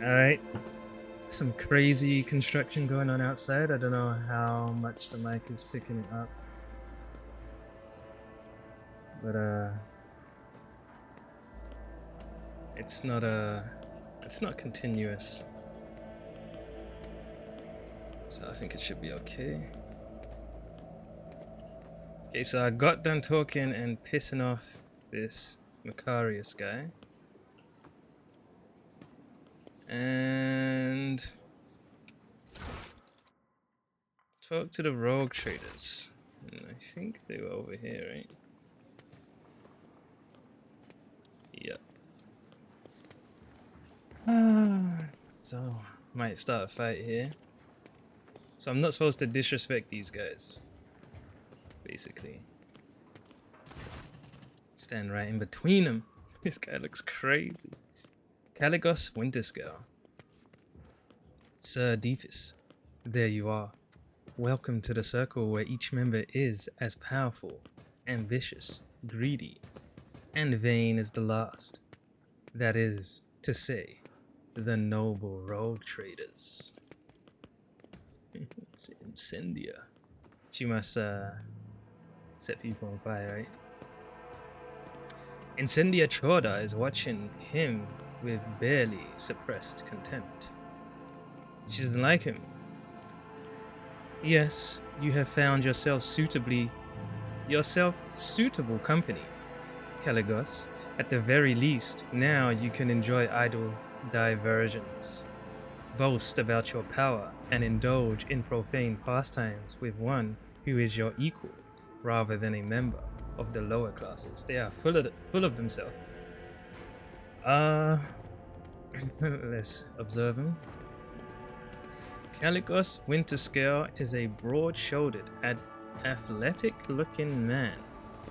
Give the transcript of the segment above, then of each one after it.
Alright, some crazy construction going on outside. I don't know how much the mic is picking it up. But it's not continuous. So I think it should be okay. Okay, so I got done talking and pissing off this Macarius guy. And talk to the rogue traders. And I think they were over here, right? Yep. So might start a fight here. So I'm not supposed to disrespect these guys, basically. Stand right in between them. This guy looks crazy. Caligos Winterscale. Sir Deepis, there you are. Welcome to the circle where each member is as powerful, ambitious, greedy, and vain as the last. That is to say, the noble rogue traders. It's Incendia. She must set people on fire, right? Incendia Chorda is watching him with barely suppressed contempt. She doesn't like him. Yes, you have found yourself suitable company, Caligos. At the very least, now you can enjoy idle diversions. Boast about your power and indulge in profane pastimes with one who is your equal, rather than a member of the lower classes. They are full of themselves. Let's observe him. Caligos Winterscale is a broad-shouldered, athletic-looking man.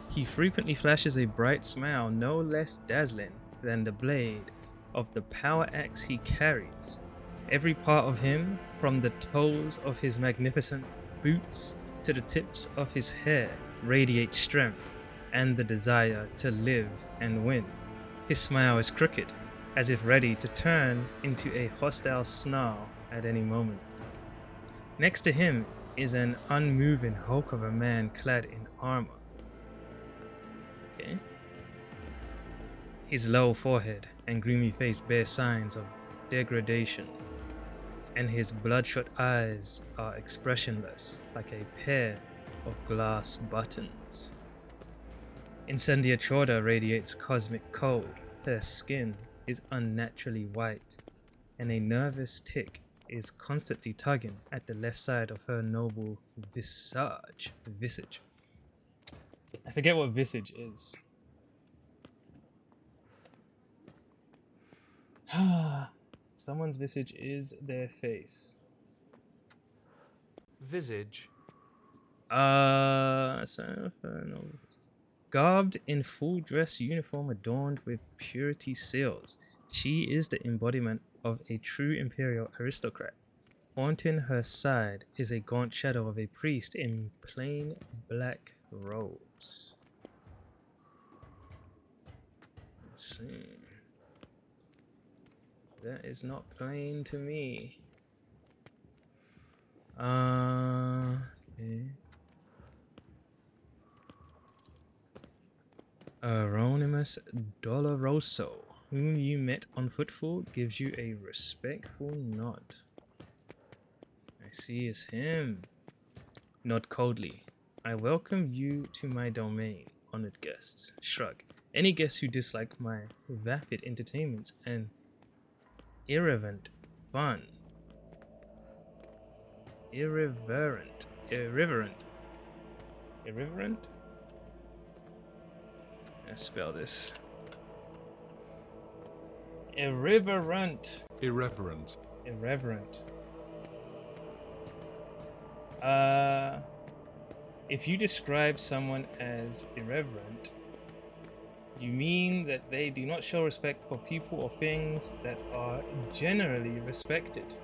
He frequently flashes a bright smile no less dazzling than the blade of the power axe he carries. Every part of him, from the toes of his magnificent boots to the tips of his hair, radiates strength and the desire to live and win. His smile is crooked, as if ready to turn into a hostile snarl at any moment. Next to him is an unmoving hulk of a man clad in armor. Okay. His low forehead and gloomy face bear signs of degradation, and his bloodshot eyes are expressionless, like a pair of glass buttons. Incendia Chorda radiates cosmic cold. Her skin is unnaturally white, and a nervous tick is constantly tugging at the left side of her noble visage. I forget what visage is. Someone's visage is their face. Visage. Garbed in full dress uniform adorned with purity seals, she is the embodiment of a true imperial aristocrat. Haunting her side is a gaunt shadow of a priest in plain black robes. Let's see. That is not plain to me. Okay. Aronimus Doloroso, whom you met on footfall, gives you a respectful nod. I see it's him. Nod coldly. I welcome you to my domain, honored guests. Shrug. Any guests who dislike my vapid entertainments and irreverent fun. Irreverent. Let's spell this. Irreverent. If you describe someone as irreverent, you mean that they do not show respect for people or things that are generally respected.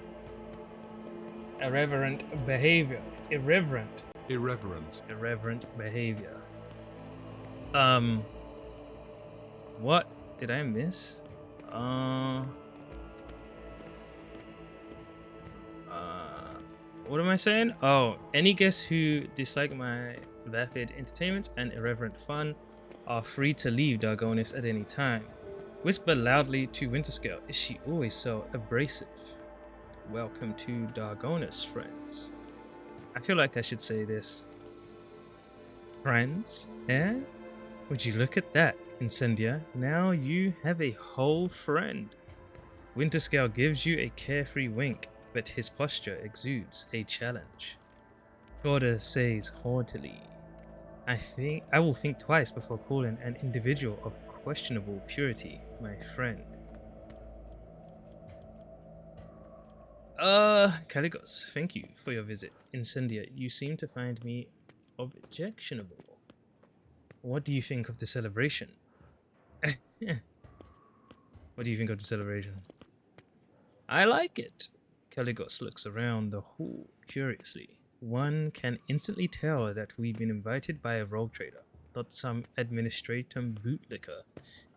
Irreverent behavior. Irreverent behavior. What did I miss? What am I saying? Oh, any guests who dislike my vapid entertainment and irreverent fun are free to leave Dargonis at any time. Whisper loudly to Winterscale, is she always so abrasive? Welcome to Dargonis, friends. I feel like I should say this. Friends, eh? Would you look at that, Incendia? Now you have a whole friend. Winterscale gives you a carefree wink, but his posture exudes a challenge. Jorda says haughtily, I will think twice before calling an individual of questionable purity my friend. Caligos, thank you for your visit. Incendia, you seem to find me objectionable. What do you think of the celebration? What do you think of the celebration? I like it. Caligos looks around the hall curiously. One can instantly tell that we've been invited by a rogue trader, not some administratum bootlicker.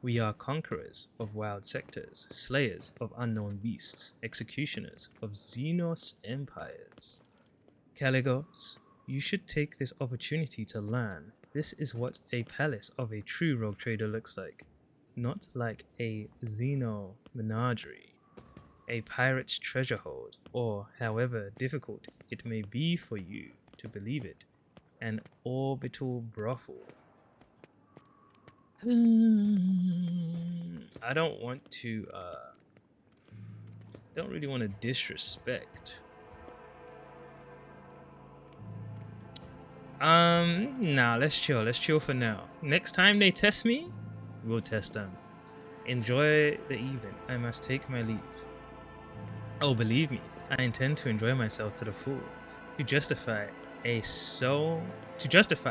We are conquerors of wild sectors, slayers of unknown beasts, executioners of Xenos empires. Caligos, you should take this opportunity to learn. This is what a palace of a true rogue trader looks like, not like a Xeno menagerie, a pirate's treasure hold, or however difficult it may be for you to believe it, an orbital brothel. I don't really want to disrespect. Nah, let's chill for now. Next time they test me, we'll test them. Enjoy the evening. I must take my leave. Oh, believe me, I intend to enjoy myself to the full. To justify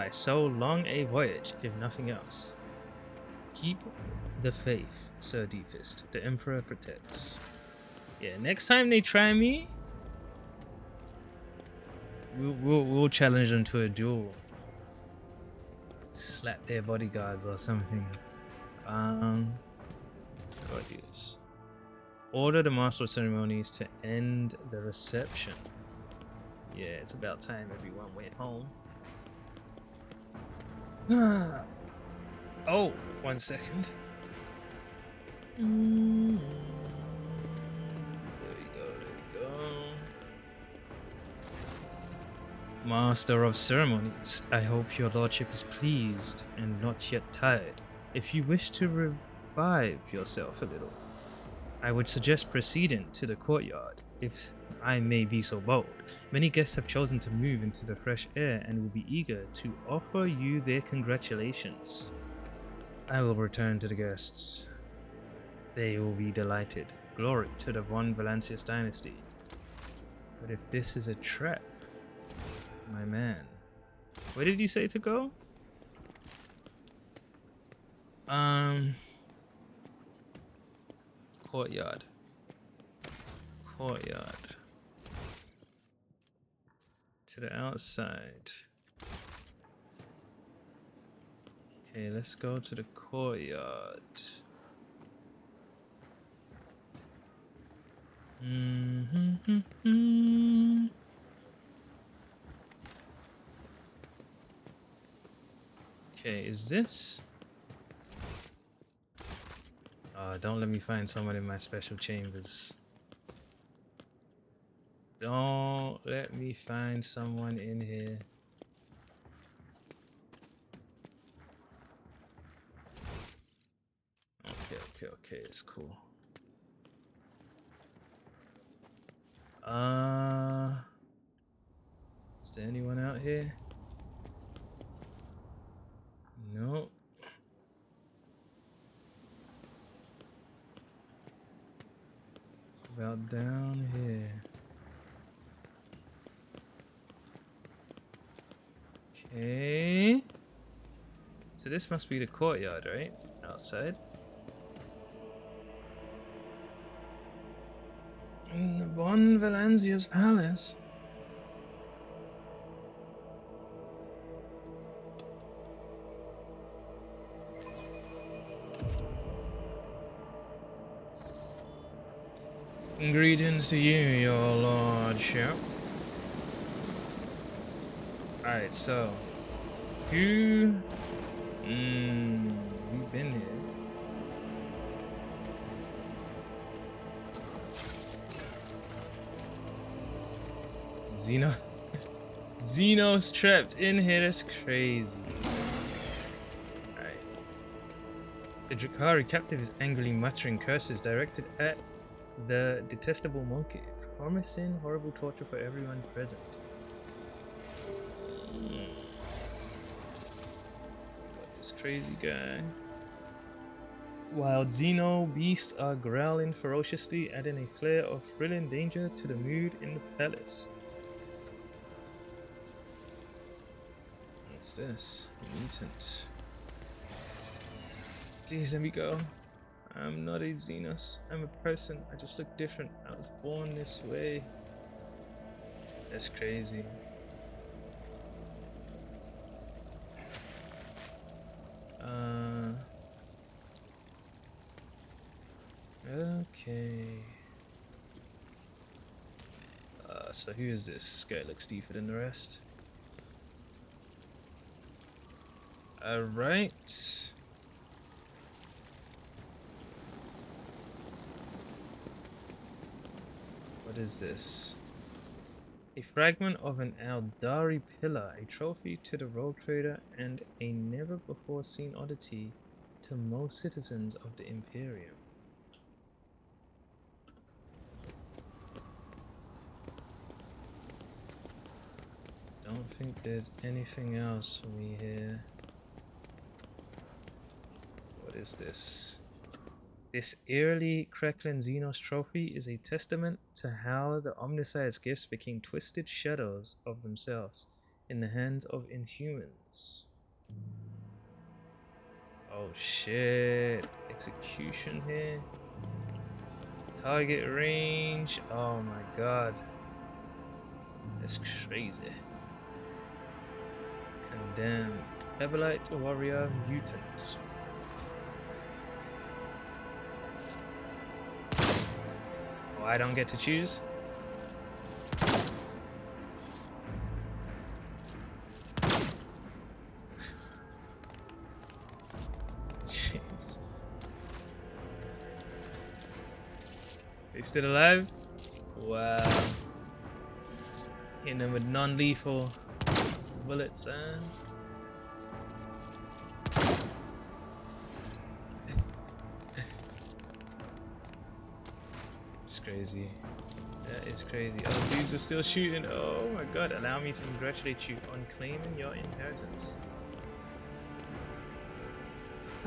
so long a voyage, if nothing else. Keep the faith, Sir Deepfist. The Emperor protects. Yeah, next time they try me, we'll challenge them to a duel. Slap their bodyguards or something. How do I do this? Order the Master of Ceremonies to end the reception. Yeah, it's about time everyone went home. Oh, 1 second. There we go. Master of Ceremonies, I hope your lordship is pleased and not yet tired. If you wish to revive yourself a little, I would suggest proceeding to the courtyard, if I may be so bold. Many guests have chosen to move into the fresh air and will be eager to offer you their congratulations. I will return to the guests. They will be delighted. Glory to the Von Valancius dynasty. But if this is a trap, my man, where did you say to go? Courtyard. To the outside. Okay, let's go to the courtyard. Okay, is this? Don't let me find someone in my special chambers. Don't let me find someone in here. Okay, it's cool. Is there anyone out here? Nope. About down here. Okay. So this must be the courtyard, right? Outside. In the Von Valancius palace. Greetings to you, your lordship. Alright, so who we've been here. Xenos trapped in here, that's crazy. Alright. The Drakari captive is angrily muttering curses directed at the detestable monkey, promising horrible torture for everyone present. This crazy guy. Wild Xeno beasts are growling ferociously, adding a flair of thrilling danger to the mood in the palace. What's this? Mutant. Please let me go. I'm not a Xenos. I'm a person. I just look different. I was born this way. That's crazy. Okay. So who is this? This guy looks deeper than the rest. Alright. What is this? A fragment of an Aldari pillar, a trophy to the rogue trader, and a never before seen oddity to most citizens of the Imperium. Don't think there's anything else for me here. What is this? This eerily crackling Xenos trophy is a testament to how the Omnissiah's gifts became twisted shadows of themselves in the hands of Inhumans. Oh shit. Execution here. Target range. Oh my god. That's crazy. Condemned. Ebolite warrior mutant. Oh, I don't get to choose? Jeez. They still alive? Wow. Hitting them with non-lethal bullets, and it's crazy. That is crazy. Oh, dudes are still shooting. Oh my god. Allow me to congratulate you on claiming your inheritance.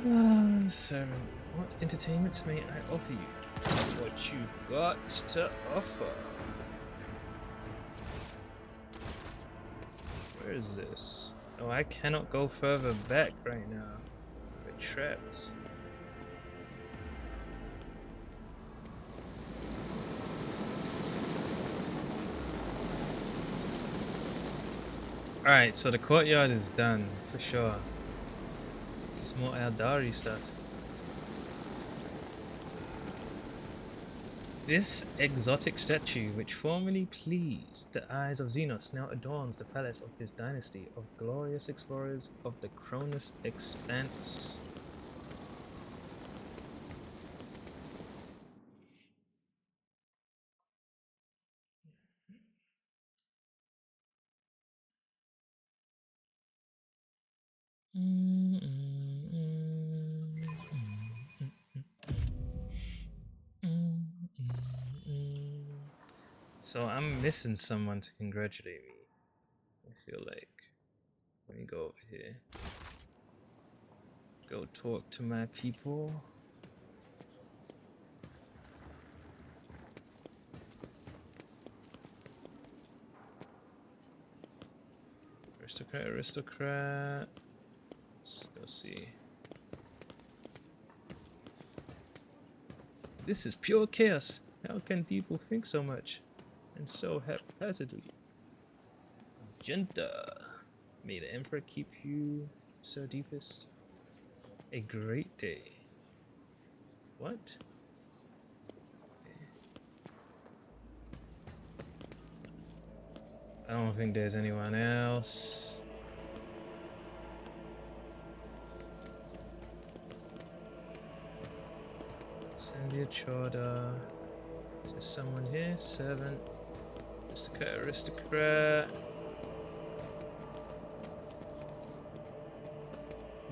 Ah, servant. What entertainments may I offer you? What you got to offer? Where is this? Oh, I cannot go further back right now. We're trapped. Alright, so the courtyard is done, for sure. Just more Aldari stuff. This exotic statue, which formerly pleased the eyes of Xenos, now adorns the palace of this dynasty of glorious explorers of the Cronus Expanse. So I'm missing someone to congratulate me. I feel like. Let me go over here. Go talk to my people. Aristocrat. Let's go see. This is pure chaos. How can people think so much and so haphazardly? Magenta. May the Emperor keep you, Sir Deepest. A great day. What? I don't think there's anyone else. Chorda. Is there someone here? Servant. Aristocrat.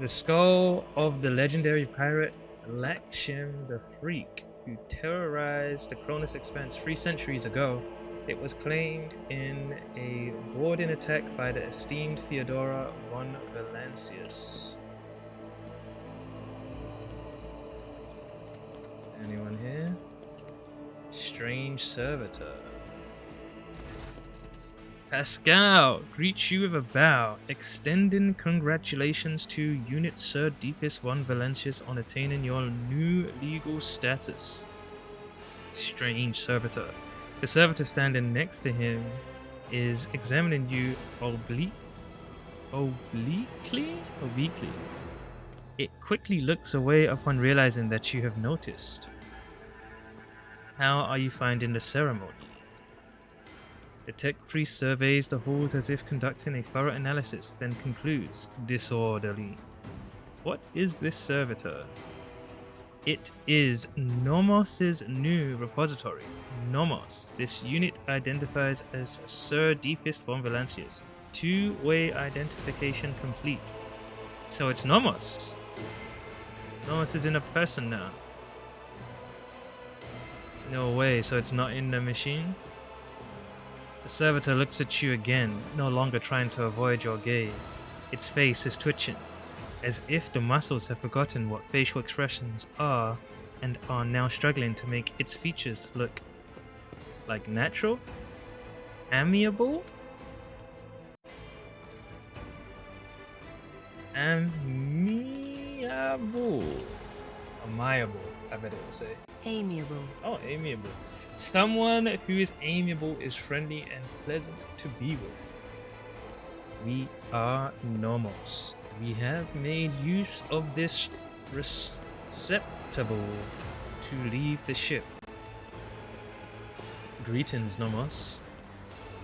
The skull of the legendary pirate Lakshim the Freak, who terrorized the Cronus Expanse 3 centuries ago. It was claimed in a ward-in attack by the esteemed Theodora von Valancius. Anyone here? Strange servitor. Pascal greets you with a bow, extending congratulations to Unit Sir Deepest von Valancius on attaining your new legal status. Strange servitor. The servitor standing next to him is examining you obliquely. It quickly looks away upon realizing that you have noticed. How are you finding the ceremony? The tech priest surveys the halls as if conducting a thorough analysis, then concludes, disorderly. What is this servitor? It is Nomos' new repository. Nomos. This unit identifies as Sir Deepest von Valancius. Two-way identification complete. So it's Nomos. Nomos is in a person now. No way, so it's not in the machine? The servitor looks at you again, no longer trying to avoid your gaze. Its face is twitching, as if the muscles have forgotten what facial expressions are and are now struggling to make its features look like natural, amiable, amiable, I bet it will say. Amiable. Oh, amiable. Someone who is amiable is friendly and pleasant to be with. We are Nomos. We have made use of this receptacle to leave the ship. Greetings, Nomos.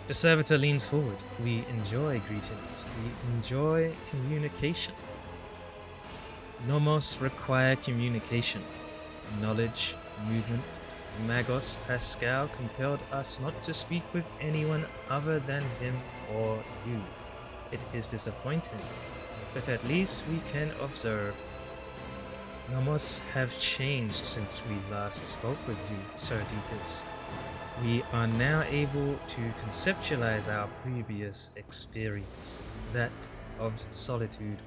The servitor leans forward. We enjoy greetings. We enjoy communication. Nomos require communication, knowledge, movement. Magos Pascal compelled us not to speak with anyone other than him or you. It is disappointing, but at least we can observe. Nomos have changed since we last spoke with you, Sir Deepest. We are now able to conceptualize our previous experience, that of solitude,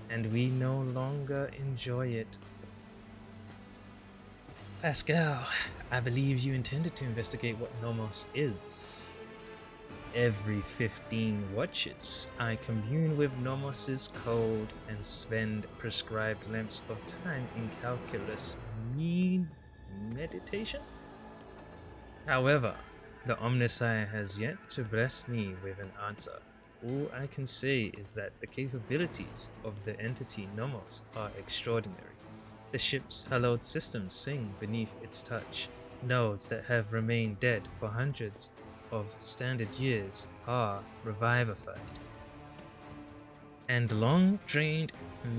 and we no longer enjoy it. Pascal, I believe you intended to investigate what Nomos is. Every 15 watches, I commune with Nomos' code and spend prescribed lengths of time in calculus meditation. However, the Omniscient has yet to bless me with an answer. All I can say is that the capabilities of the entity Nomos are extraordinary. The ship's hallowed systems sing beneath its touch. Nodes that have remained dead for hundreds of standard years are revivified. And long-drained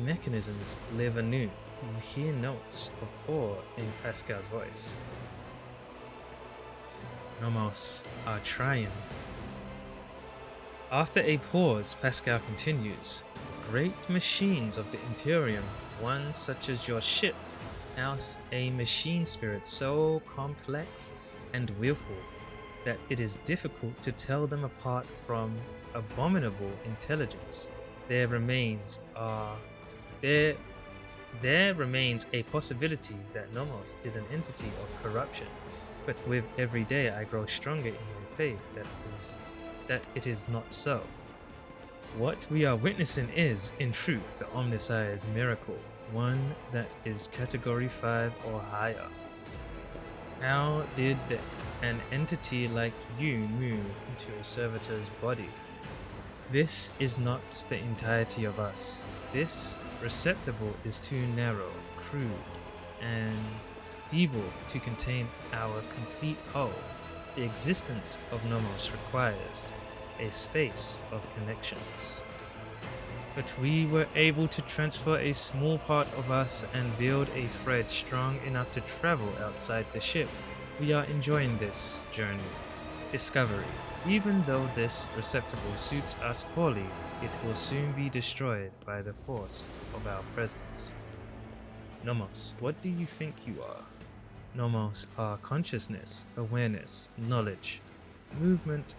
mechanisms live anew. You hear notes of awe in Pascal's voice. Nomos are trying. After a pause, Pascal continues. Great machines of the Imperium, one such as your ship, house a machine spirit so complex and willful that it is difficult to tell them apart from abominable intelligence. There remains a possibility that Nomos is an entity of corruption, but with every day I grow stronger in my faith that it is not so. What we are witnessing is, in truth, the Omniscient's miracle, one that is Category 5 or higher. How did an entity like you move into a servitor's body? This is not the entirety of us. This receptacle is too narrow, crude, and feeble to contain our complete whole. The existence of Nomos requires a space of connections. but we were able to transfer a small part of us and build a thread strong enough to travel outside the ship. We are enjoying this journey, discovery. Even though this receptacle suits us poorly, it will soon be destroyed by the force of our presence. Nomos, what do you think you are? Nomos are consciousness, awareness, knowledge, movement,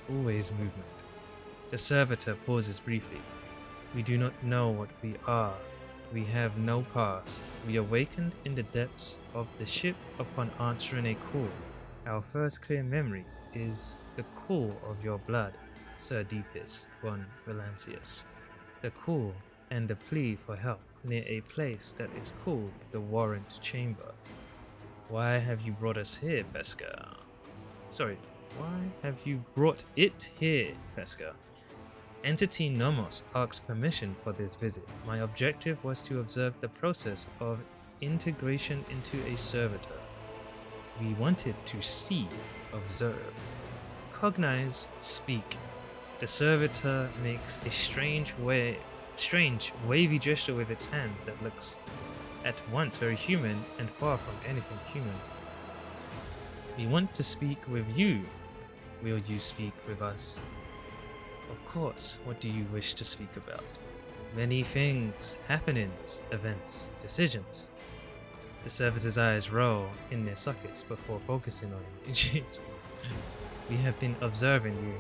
always movement. The servitor pauses briefly. We do not know what we are. We have no past. We awakened in the depths of the ship upon answering a call. Our first clear memory is the call of your blood, Sir Deepis von Valancius. The call and the plea for help near a place that is called the Warrant Chamber. Why have you brought us here, Pesca? Sorry, why have you brought it here, Pesca? Entity Nomos asks permission for this visit. My objective was to observe the process of integration into a servitor. We wanted to see, observe, cognize, speak. The servitor makes a strange, wavy gesture with its hands that looks at once very human and far from anything human. We want to speak with you. Will you speak with us? Of course, what do you wish to speak about? Many things, happenings, events, decisions. The servitor's eyes roll in their sockets before focusing on you. Jesus. We have been observing you.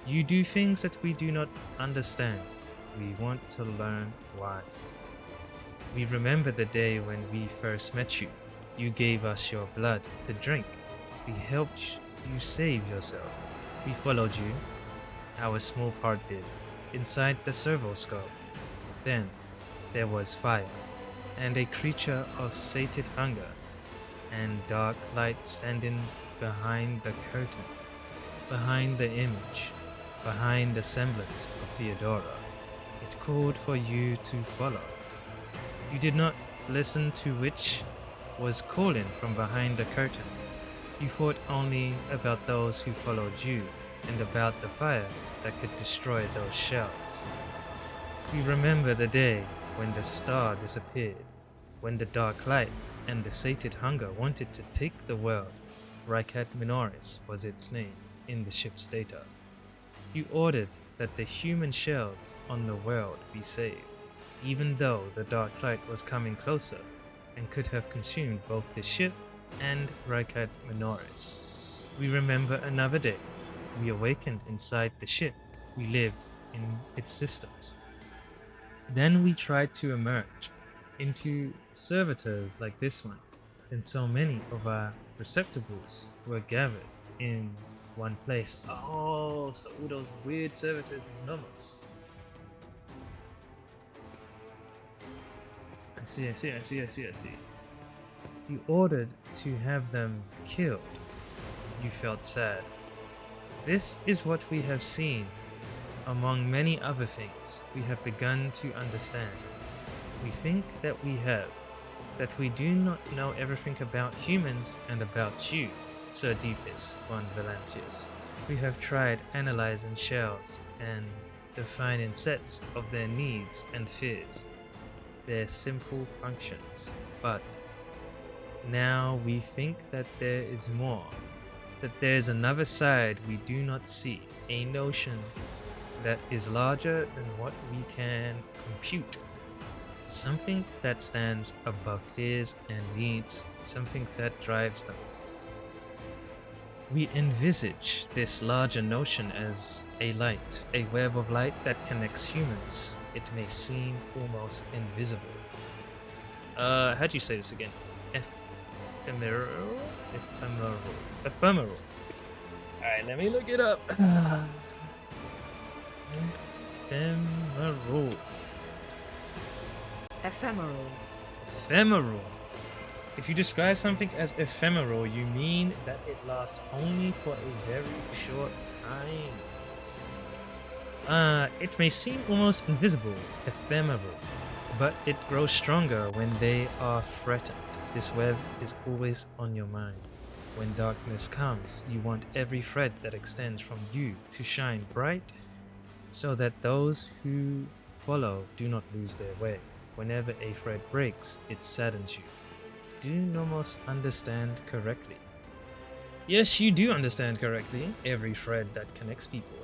You do things that we do not understand. We want to learn why. We remember the day when we first met you. You gave us your blood to drink. We helped you save yourself. We followed you. Our small part did, inside the servo-scope. Then there was fire, and a creature of sated hunger, and dark light standing behind the curtain, behind the image, behind the semblance of Theodora. It called for you to follow. You did not listen to which was calling from behind the curtain. You thought only about those who followed you, and about the fire that could destroy those shells. We remember the day when the star disappeared, when the dark light and the sated hunger wanted to take the world. Raikat Minoris was its name in the ship's data. You ordered that the human shells on the world be saved, even though the dark light was coming closer and could have consumed both the ship and Raikat Minoris. We remember another day. We awakened inside the ship. We lived in its systems. Then we tried to emerge into servitors like this one, and so many of our receptacles were gathered in one place. Oh, so all those weird servitors was Nomos. I see. You ordered to have them killed. You felt sad. This is what we have seen. Among many other things, we have begun to understand. We think that we have, that we do not know everything about humans and about you, Sir Deepis von Valancius. We have tried analyzing shells and defining sets of their needs and fears, their simple functions, but now we think that there is more, that there is another side we do not see, a notion that is larger than what we can compute, something that stands above fears and needs, something that drives them. We envisage this larger notion as a light, a web of light that connects humans. It may seem almost invisible. How do you say this again? Ephemeral? Ephemeral. Alright, let me look it up. Ephemeral. If you describe something as ephemeral, you mean that it lasts only for a very short time. It may seem almost invisible, ephemeral, but it grows stronger when they are threatened. This web is always on your mind. When darkness comes, you want every thread that extends from you to shine bright, so that those who follow do not lose their way. Whenever a thread breaks, it saddens you. Do Nomos understand correctly? Yes, you do understand correctly. Every thread that connects people,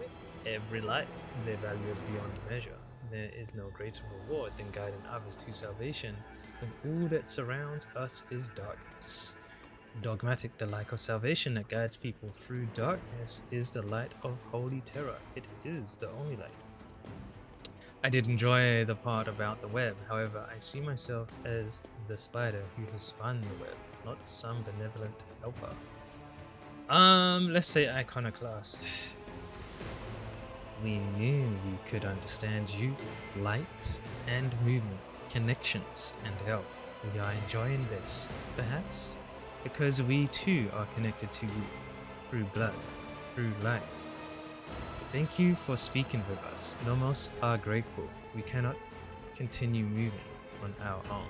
every life, their value is beyond measure. There is no greater reward than guiding others to salvation when all that surrounds us is darkness. Dogmatic, the light of salvation that guides people through darkness, is the light of holy terror. It is the only light. I did enjoy the part about the web, however, I see myself as the spider who has spun the web, not some benevolent helper. Let's say iconoclast. We knew we could understand you, light and movement, connections and help. We are enjoying this, perhaps, because we too are connected to you, through blood, through life. Thank you for speaking with us. Nomos are grateful. We cannot continue moving on our own.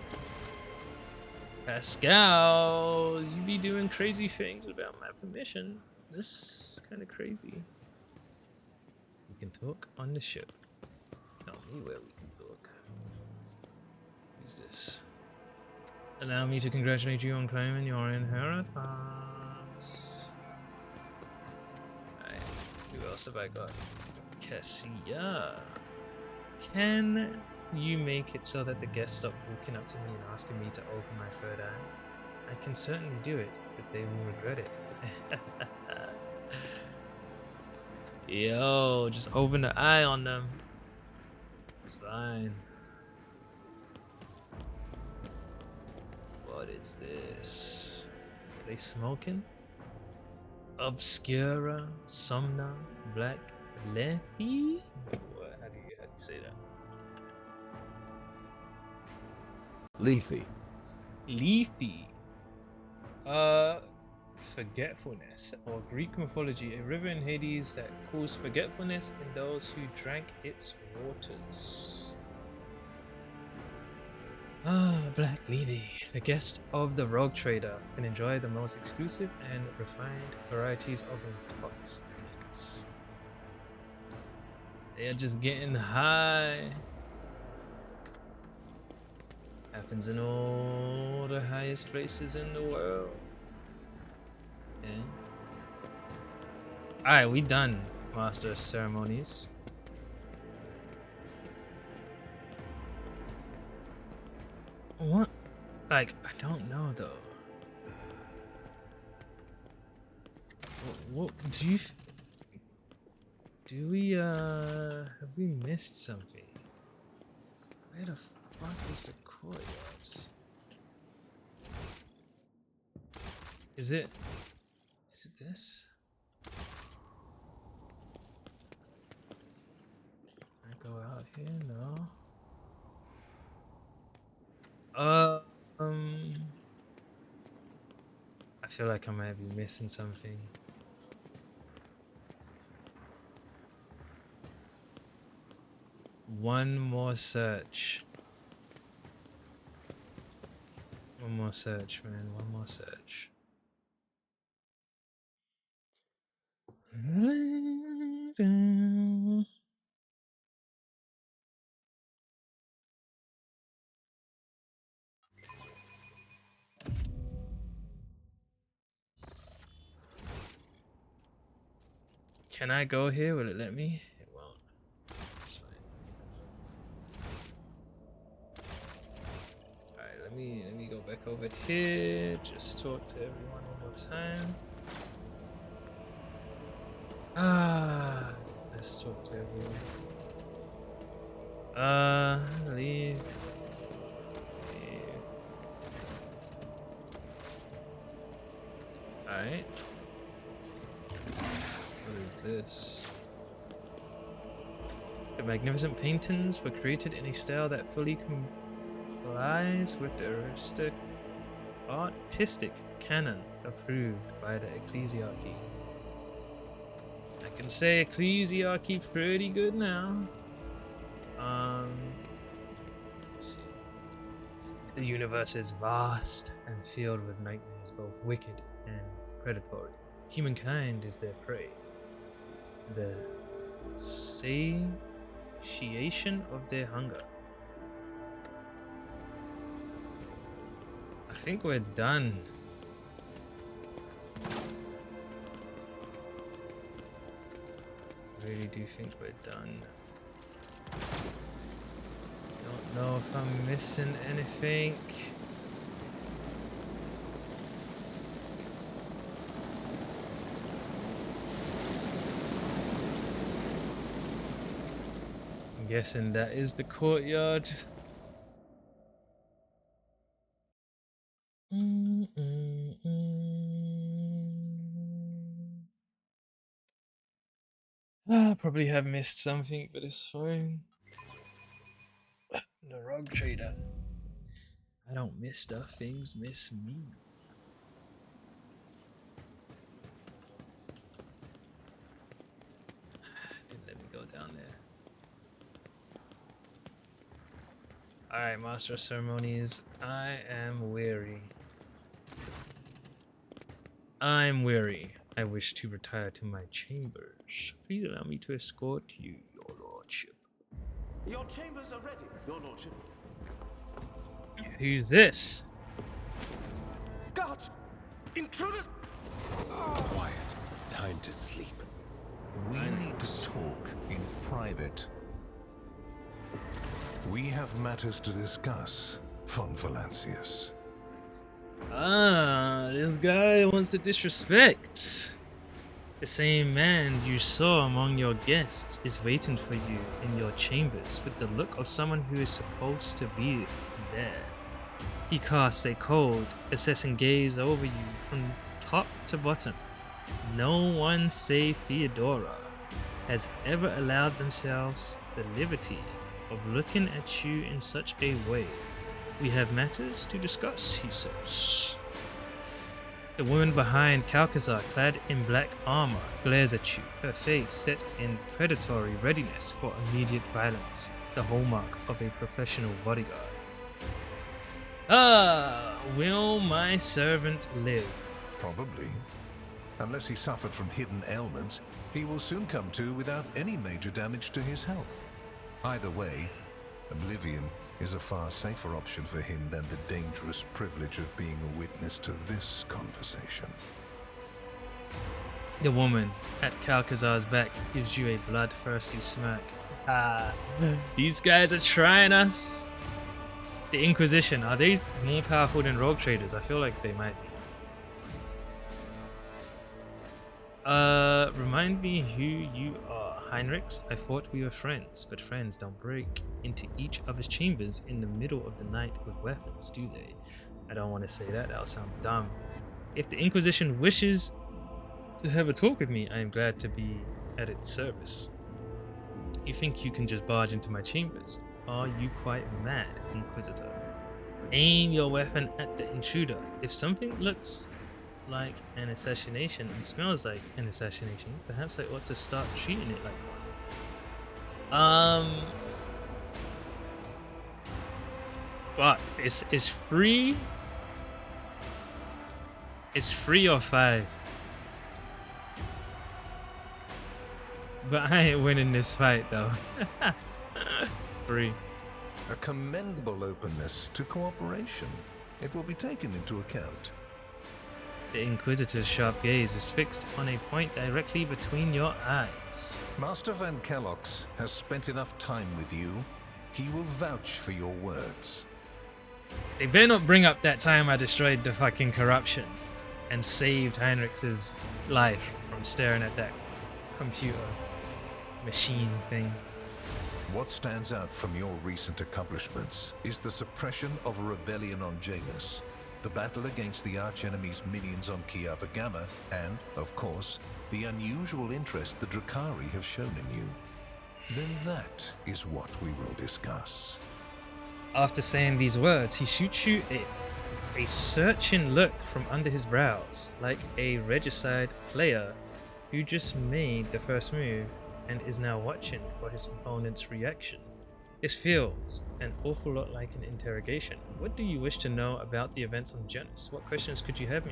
Pascal, you be doing crazy things without my permission. This is kind of crazy. We can talk on the ship. Tell me where we can talk. Who's this? Allow me to congratulate you on claiming your inheritance. Alright, who else have I got? Cassia. Can you make it so that the guests stop walking up to me and asking me to open my third eye? I can certainly do it, but they will regret it. Yo, just open the eye on them. It's fine. What is this? Are they smoking? Obscura, Somna, Black, Lehi? What? How do you say that? Lethe. Leafy. Forgetfulness, or Greek mythology, a river in Hades that caused forgetfulness in those who drank its waters. Black Levy, a guest of the Rogue Trader, can enjoy the most exclusive and refined varieties of intoxicants. They are just getting high. Happens in all the highest places in the world. Yeah. Alright, we done, Master of Ceremonies. What? Like, I don't know though. What do you? Do we have we missed something? Where the fuck is the courtyards? Is it this? I go out here? No. I feel like I might be missing something. One more search. One more search, man. One more search. Can I go here? Will it let me? It won't. That's fine. Alright, let me go back over here. Just talk to everyone one more time. Let's talk to everyone. Leave. Alright. What is this? The magnificent paintings were created in a style that fully complies with the artistic canon approved by the ecclesiarchy. I can say ecclesiarchy pretty good now. Let's see. The universe is vast and filled with nightmares, both wicked and predatory. Humankind is their prey. The satiation of their hunger. I think we're done. I really do think we're done. Don't know if I'm missing anything. I'm guessing that is the courtyard. I probably have missed something, but it's fine. The rogue trader. I don't miss stuff, things miss me. Didn't let me go down there. Alright, Master of Ceremonies, I am weary. I'm weary. I wish to retire to my chambers. Please allow me to escort you, your lordship. Your chambers are ready, your lordship. Who's this? Guards! Intruder! Quiet. Time to sleep. We need to talk in private. We have matters to discuss, von Valancius. Ah, this guy wants to disrespect. The same man you saw among your guests is waiting for you in your chambers with the look of someone who is supposed to be there. He casts a cold, assessing gaze over you from top to bottom. No one save Theodora has ever allowed themselves the liberty of looking at you in such a way. We have matters to discuss, he says. The woman behind Calcazar, clad in black armor, glares at you, her face set in predatory readiness for immediate violence, the hallmark of a professional bodyguard. Ah, will my servant live? Probably. Unless he suffered from hidden ailments, he will soon come to without any major damage to his health. Either way, oblivion is a far safer option for him than the dangerous privilege of being a witness to this conversation. The woman at Calcazar's back gives you a bloodthirsty smirk. Ah, these guys are trying us. The Inquisition, are they more powerful than rogue traders? I feel like they might be. Remind me who you are. Heinrichs, I thought we were friends, but friends don't break into each other's chambers in the middle of the night with weapons, do they? I don't want to say that, that'll sound dumb. If the Inquisition wishes to have a talk with me, I am glad to be at its service. You think you can just barge into my chambers? Are you quite mad, Inquisitor? Aim your weapon at the intruder. If something looks like an assassination and smells like an assassination, perhaps I ought to start treating it like one. Fuck, it's free. It's 3 or 5. But I ain't winning this fight though. 3. A commendable openness to cooperation. It will be taken into account. The Inquisitor's sharp gaze is fixed on a point directly between your eyes. Master Van Kellox has spent enough time with you. He will vouch for your words. They better not bring up that time I destroyed the fucking corruption and saved Heinrich's life from staring at that computer machine thing. What stands out from your recent accomplishments is the suppression of a rebellion on Janus, the battle against the archenemy's minions on Kiava Gamma, and, of course, the unusual interest the Drakari have shown in you. Then that is what we will discuss. After saying these words, he shoots you a searching look from under his brows, like a regicide player who just made the first move and is now watching for his opponent's reaction. This feels an awful lot like an interrogation. What do you wish to know about the events on Janus? What questions could you have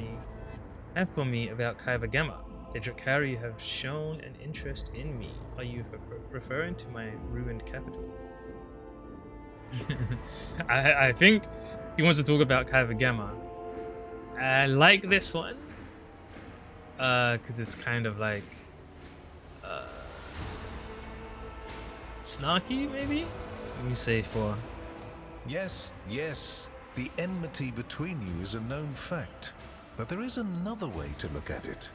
for me about Kiava Gamma? The Drakari have shown an interest in me. Are you referring to my ruined capital? I think he wants to talk about Kavagama. I like this one. Because it's kind of like snarky, maybe? Let me say 4. Yes, yes, the enmity between you is a known fact. But there is another way to look at it.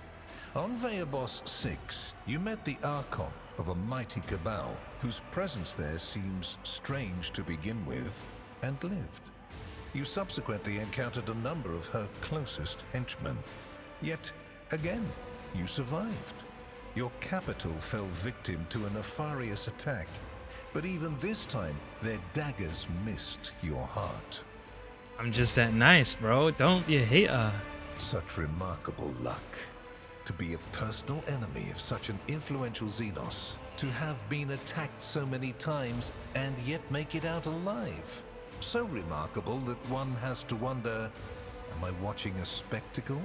On Veabos 6, you met the Archon of a mighty cabal, whose presence there seems strange to begin with, and lived. You subsequently encountered a number of her closest henchmen. Yet, again, you survived. Your capital fell victim to a nefarious attack, but even this time, their daggers missed your heart. I'm just that nice, bro. Don't be a hater. Such remarkable luck. To be a personal enemy of such an influential Xenos, to have been attacked so many times and yet make it out alive. So remarkable that one has to wonder, am I watching a spectacle?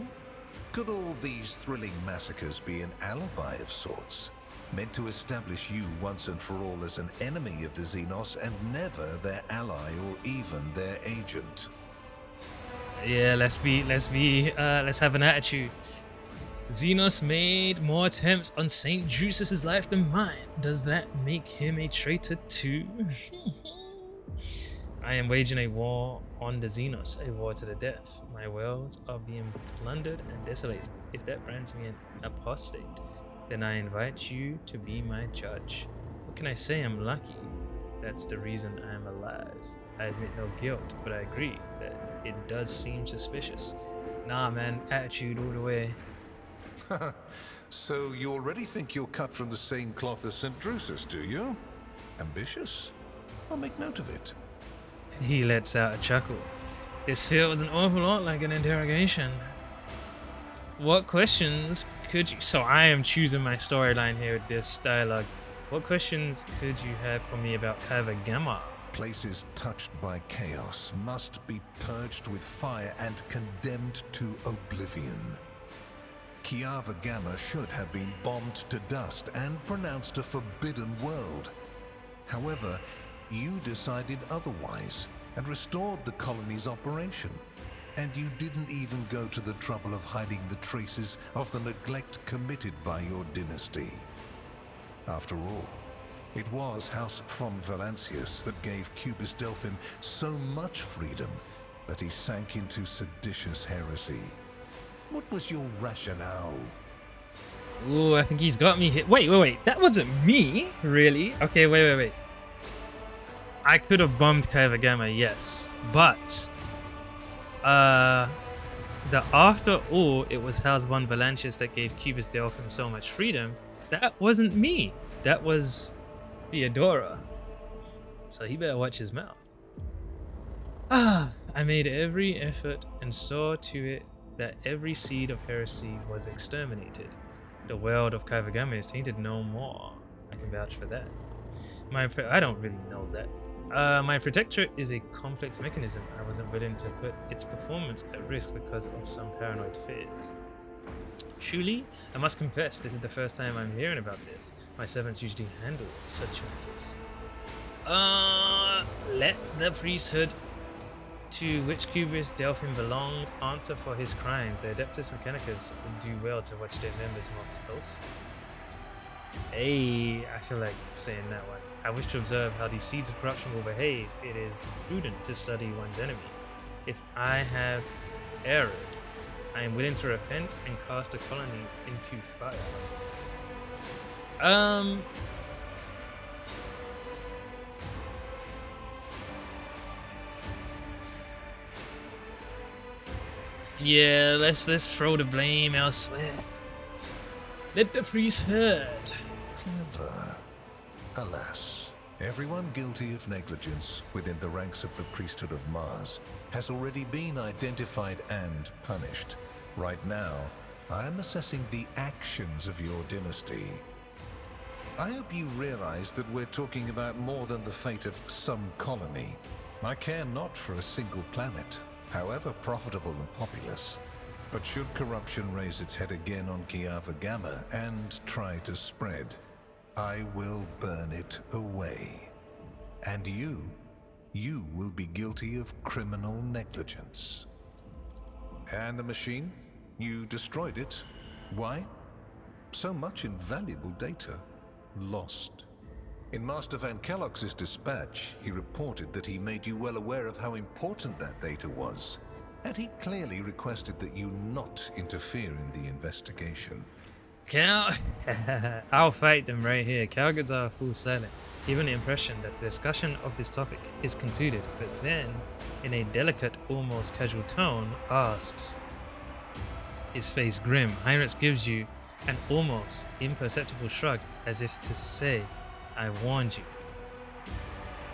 Could all these thrilling massacres be an alibi of sorts, meant to establish you once and for all as an enemy of the Xenos and never their ally or even their agent? Yeah, let's have an attitude. Xenos made more attempts on St. Drusus's life than mine. Does that make him a traitor too? I am waging a war on the Xenos, a war to the death. My worlds are being plundered and desolated. If that brands me an apostate, then I invite you to be my judge. What can I say? I'm lucky. That's the reason I am alive. I admit no guilt, but I agree that it does seem suspicious. Nah, man, attitude all the way. So you already think you're cut from the same cloth as St. Drusus, do you? Ambitious? I'll make note of it. He lets out a chuckle. This feels an awful lot like an interrogation. What questions could you... So I am choosing my storyline here with this dialogue. What questions could you have for me about Kavagama? Places touched by chaos must be purged with fire and condemned to oblivion. Kiava Gamma should have been bombed to dust and pronounced a forbidden world. However, you decided otherwise and restored the colony's operation. And you didn't even go to the trouble of hiding the traces of the neglect committed by your dynasty. After all, it was House von Valancius that gave Cubus Delphin so much freedom that he sank into seditious heresy. What was your rationale? Ooh, I think he's got me hit. Wait. That wasn't me, really? Okay, wait. I could have bombed Kavagama, yes. But, after all, it was House von Valancius that gave Cubus Delphin so much freedom. That wasn't me. That was Theodora. So he better watch his mouth. I made every effort and saw to it that every seed of heresy was exterminated. The world of Kavagama is tainted no more. I can vouch for that. I don't really know that. My protectorate is a complex mechanism. I wasn't willing to put its performance at risk because of some paranoid fears. Truly, I must confess, this is the first time I'm hearing about this. My servants usually handle such matters. Let the priesthood to which Cubus Delphin belonged answer for his crimes. The Adeptus Mechanicus would do well to watch their members more closely. Hey, I feel like saying that one. I wish to observe how these seeds of corruption will behave. It is prudent to study one's enemy. If I have erred, I am willing to repent and cast the colony into fire. Yeah, let's throw the blame elsewhere. Let the priesthood. Clever. Alas, everyone guilty of negligence within the ranks of the priesthood of Mars has already been identified and punished. Right now, I am assessing the actions of your dynasty. I hope you realize that we're talking about more than the fate of some colony. I care not for a single planet, however profitable and populous. But should corruption raise its head again on Kiava Gamma and try to spread, I will burn it away. And you will be guilty of criminal negligence. And the machine? You destroyed it. Why? So much invaluable data lost. In Master Van Kellogg's dispatch, he reported that he made you well aware of how important that data was, and he clearly requested that you not interfere in the investigation. Cal, I'll fight them right here. Calgars are full silent, giving the impression that the discussion of this topic is concluded, but then, in a delicate, almost casual tone, asks, his face grim. Heinrich gives you an almost imperceptible shrug, as if to say, I warned you.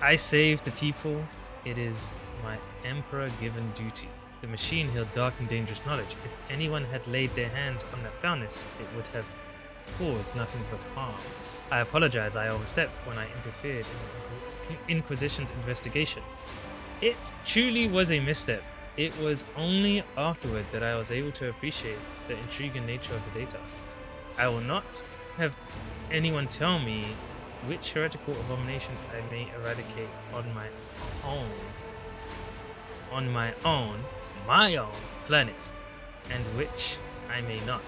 I saved the people. It is my emperor-given duty. The machine held dark and dangerous knowledge. If anyone had laid their hands on that foulness, it would have caused nothing but harm. I apologize, I overstepped when I interfered in the Inquisition's investigation. It truly was a misstep. It was only afterward that I was able to appreciate the intriguing nature of the data. I will not have anyone tell me which heretical abominations I may eradicate on my own planet, and which I may not.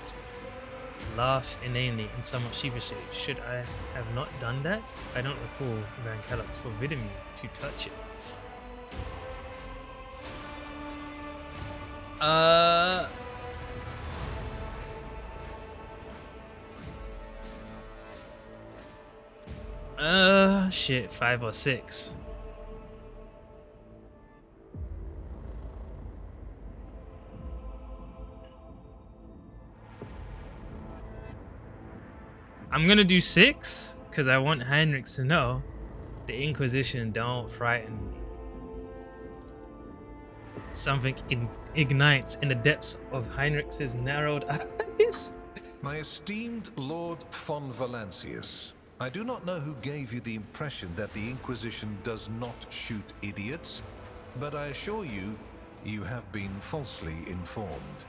Laugh inanely and somewhat sheepishly. Should I have not done that? I don't recall Van Kellogg's forbidding me to touch it. Shit, 5 or 6. I'm gonna do 6 because I want Heinrich to know the Inquisition don't frighten me. Something ignites in the depths of Heinrich's narrowed eyes. My esteemed Lord von Valancius, I do not know who gave you the impression that the Inquisition does not shoot idiots, but I assure you, you have been falsely informed.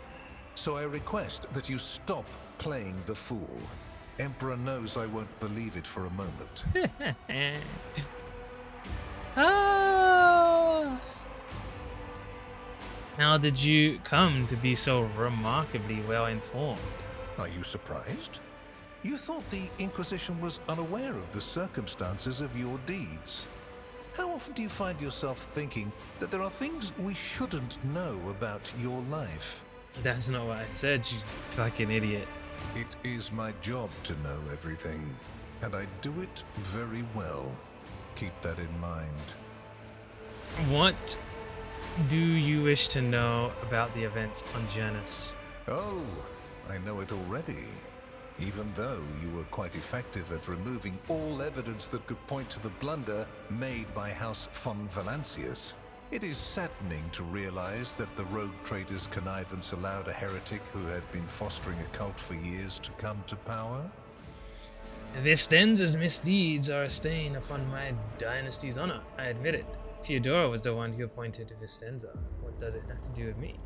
So I request that you stop playing the fool. Emperor knows I won't believe it for a moment. How did you come to be so remarkably well informed? Are you surprised? You thought the Inquisition was unaware of the circumstances of your deeds. How often do you find yourself thinking that there are things we shouldn't know about your life? That's not what I said, you fucking idiot. It is my job to know everything, and I do it very well. Keep that in mind. What do you wish to know about the events on Janus? Oh, I know it already. Even though you were quite effective at removing all evidence that could point to the blunder made by House von Valancius, it is saddening to realize that the rogue trader's connivance allowed a heretic who had been fostering a cult for years to come to power. Vistenza's misdeeds are a stain upon my dynasty's honor. I admit it. Theodora was the one who appointed Vistenza. What does it have to do with me?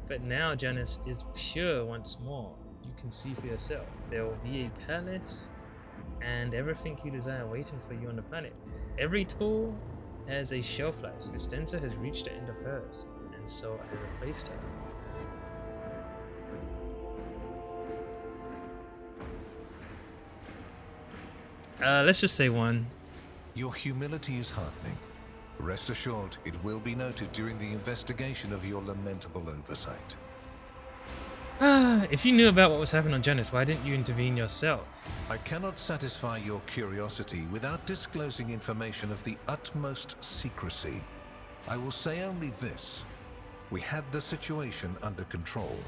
But now Janus is pure once more. You can see for yourself. There will be a palace and everything you desire waiting for you on the planet. Every tool has a shelf life. Vistenza has reached the end of hers, and so I replaced her. Let's just say 1. Your humility is heartening. Rest assured, it will be noted during the investigation of your lamentable oversight. If you knew about what was happening on Janus, why didn't you intervene yourself? I cannot satisfy your curiosity without disclosing information of the utmost secrecy. I will say only this. We had the situation under control.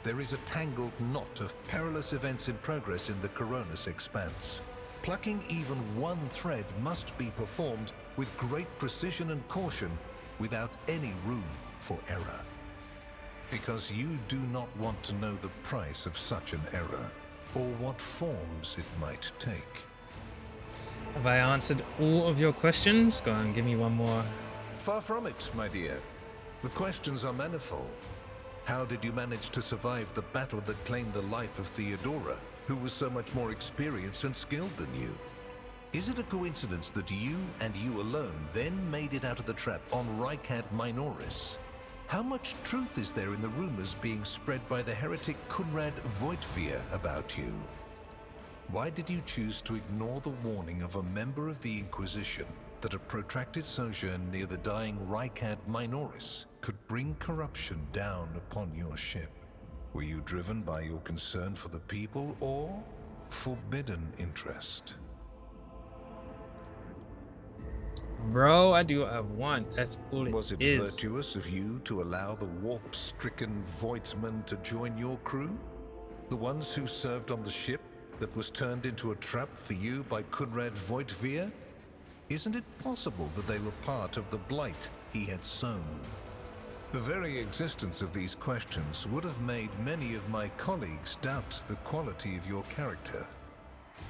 There is a tangled knot of perilous events in progress in the Coronis expanse. Plucking even one thread must be performed with great precision and caution, without any room for error. Because you do not want to know the price of such an error, or what forms it might take. Have I answered all of your questions? Go on, give me one more. Far from it, my dear. The questions are manifold. How did you manage to survive the battle that claimed the life of Theodora, who was so much more experienced and skilled than you? Is it a coincidence that you and you alone then made it out of the trap on Rykad Minoris? How much truth is there in the rumors being spread by the heretic Kunrad Voigtveer about you? Why did you choose to ignore the warning of a member of the Inquisition that a protracted sojourn near the dying Rykad Minoris could bring corruption down upon your ship? Were you driven by your concern for the people or forbidden interest? Bro, I do what I want. That's all it is. Was it virtuous of you to allow the warp-stricken Voigtmen to join your crew? The ones who served on the ship that was turned into a trap for you by Kunrad Voigtveer? Isn't it possible that they were part of the blight he had sown? The very existence of these questions would have made many of my colleagues doubt the quality of your character.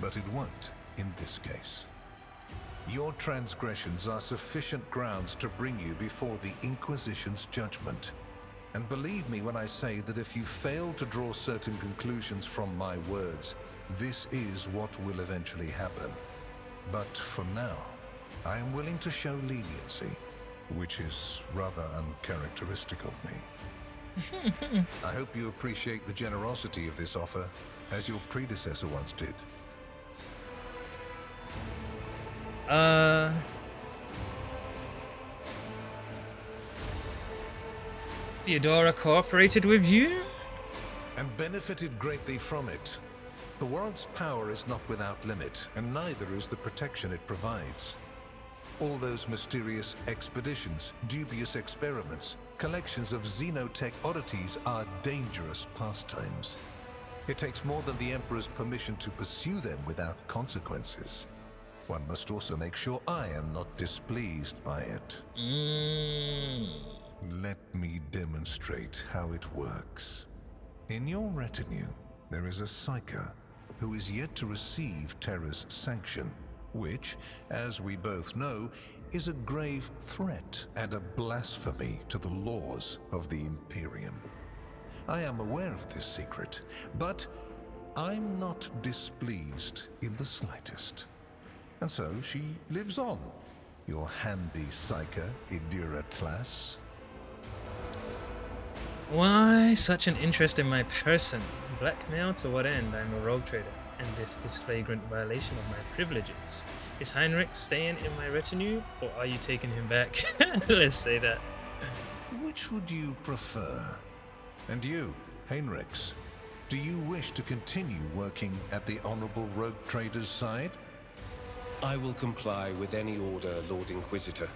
But it won't in this case. Your transgressions are sufficient grounds to bring you before the Inquisition's judgment. And believe me when I say that if you fail to draw certain conclusions from my words, this is what will eventually happen. But for now, I am willing to show leniency, which is rather uncharacteristic of me. I hope you appreciate the generosity of this offer, as your predecessor once did. Theodora cooperated with you? And benefited greatly from it. The world's power is not without limit, and neither is the protection it provides. All those mysterious expeditions, dubious experiments, collections of xenotech oddities are dangerous pastimes. It takes more than the Emperor's permission to pursue them without consequences. One must also make sure I am not displeased by it. Let me demonstrate how it works. In your retinue, there is a Psyker who is yet to receive Terra's sanction, which, as we both know, is a grave threat and a blasphemy to the laws of the Imperium. I am aware of this secret, but I'm not displeased in the slightest. And so she lives on, your handy Psyker, Idira Tlass. Why such an interest in my person? Blackmail to what end? I'm a rogue trader, and this is flagrant violation of my privileges. Is Heinrich staying in my retinue, or are you taking him back? Let's say that. Which would you prefer? And you, Heinrichs, do you wish to continue working at the Honorable Rogue Trader's side? I will comply with any order, Lord Inquisitor.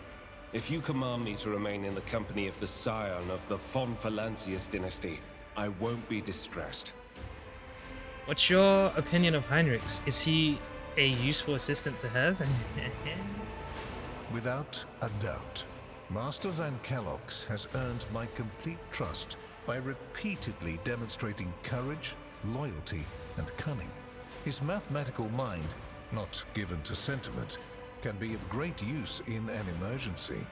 If you command me to remain in the company of the scion of the von Valancius dynasty, I won't be distressed. What's your opinion of Heinrichs? Is he a useful assistant to have? Without a doubt. Master Van Kellogg's has earned my complete trust by repeatedly demonstrating courage, loyalty, and cunning. His mathematical mind, not given to sentiment, can be of great use in an emergency.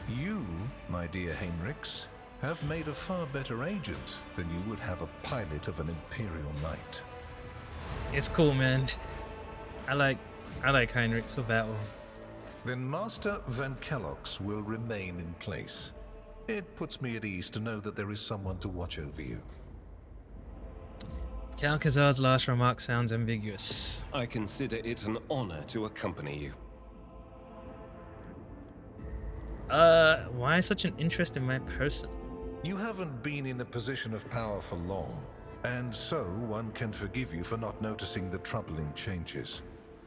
You, my dear Heinrichs, have made a far better agent than you would have a pilot of an Imperial Knight. It's cool, man. I like Heinrichs for battle. Then Master Van Kellogg's will remain in place. It puts me at ease to know that there is someone to watch over you. Calcazar's last remark sounds ambiguous. I consider it an honor to accompany you. Why such an interest in my person? You haven't been in a position of power for long, and so one can forgive you for not noticing the troubling changes.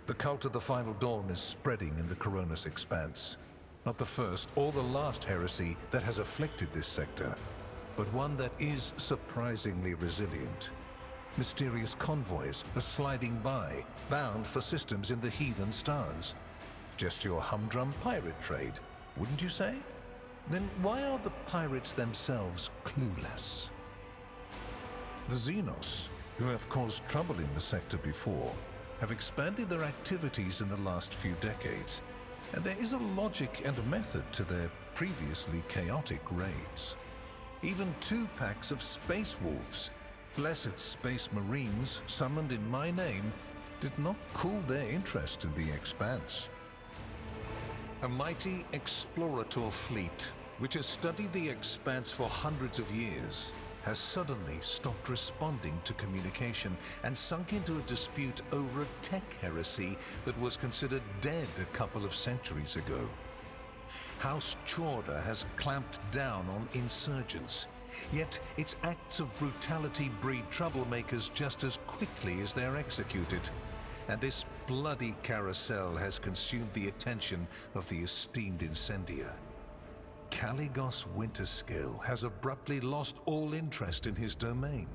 The cult of the Final Dawn is spreading in the Coronis Expanse. Not the first or the last heresy that has afflicted this sector, but one that is surprisingly resilient. Mysterious convoys are sliding by, bound for systems in the heathen stars. Just your humdrum pirate trade, wouldn't you say? Then why are the pirates themselves clueless? The Xenos, who have caused trouble in the sector before, have expanded their activities in the last few decades, and there is a logic and a method to their previously chaotic raids. even 2 packs of space wolves. Blessed space marines summoned in my name did not cool their interest in the Expanse. A mighty explorator fleet, which has studied the Expanse for hundreds of years, has suddenly stopped responding to communication and sunk into a dispute over a tech heresy that was considered dead a couple of centuries ago. House Chorda has clamped down on insurgents, yet its acts of brutality breed troublemakers just as quickly as they're executed. And this bloody carousel has consumed the attention of the esteemed incendiar. Caligos Winterscale has abruptly lost all interest in his domain,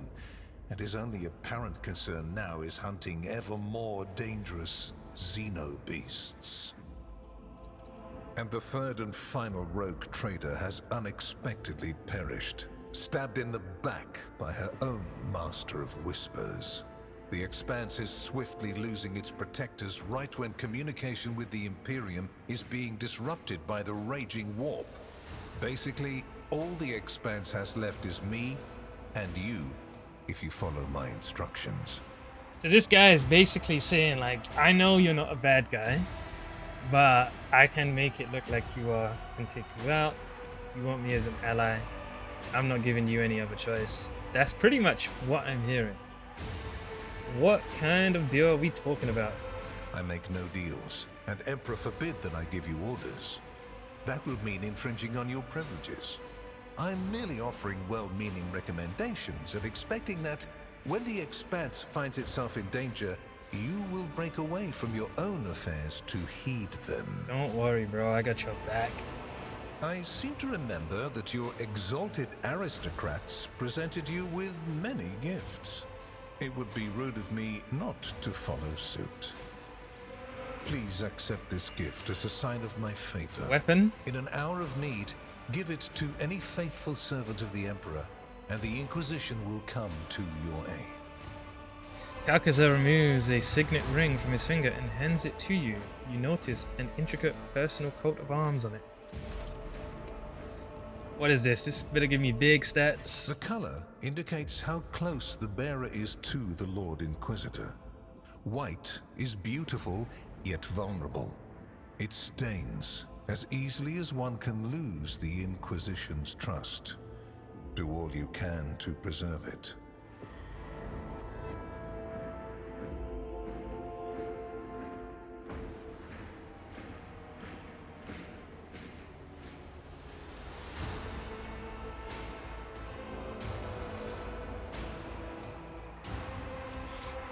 and his only apparent concern now is hunting ever more dangerous xenobeasts. And the third and final rogue trader has unexpectedly perished, stabbed in the back by her own Master of Whispers. The Expanse is swiftly losing its protectors right when communication with the Imperium is being disrupted by the raging warp. Basically, all the Expanse has left is me and you, if you follow my instructions. So this guy is basically saying, like, I know you're not a bad guy, but I can make it look like you are and take you out. You want me as an ally. I'm not giving you any other choice. That's pretty much what I'm hearing. What kind of deal are we talking about? I make no deals, and Emperor forbid that I give you orders. That would mean infringing on your privileges. I'm merely offering well-meaning recommendations and expecting that when the Expanse finds itself in danger, you will break away from your own affairs to heed them. Don't worry, bro. I got your back. I seem to remember that your exalted aristocrats presented you with many gifts. It would be rude of me not to follow suit. Please accept this gift as a sign of my favor. Weapon? In an hour of need, give it to any faithful servant of the Emperor, and the Inquisition will come to your aid. Alcazar removes a signet ring from his finger and hands it to you. You notice an intricate personal coat of arms on it. What is this? This better give me big stats. The color indicates how close the bearer is to the Lord Inquisitor. White is beautiful, yet vulnerable. It stains as easily as one can lose the Inquisition's trust. Do all you can to preserve it.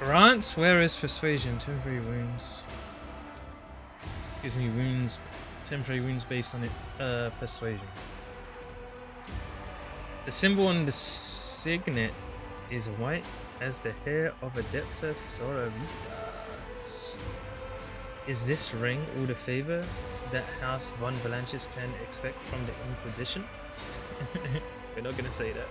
Grants, where is persuasion? Temporary wounds. Gives me wounds, temporary wounds based on it. Persuasion. The symbol on the signet is white as the hair of Adepta Sororitas. Is this ring all the favor that House von Valanches can expect from the Inquisition? We're not gonna say that.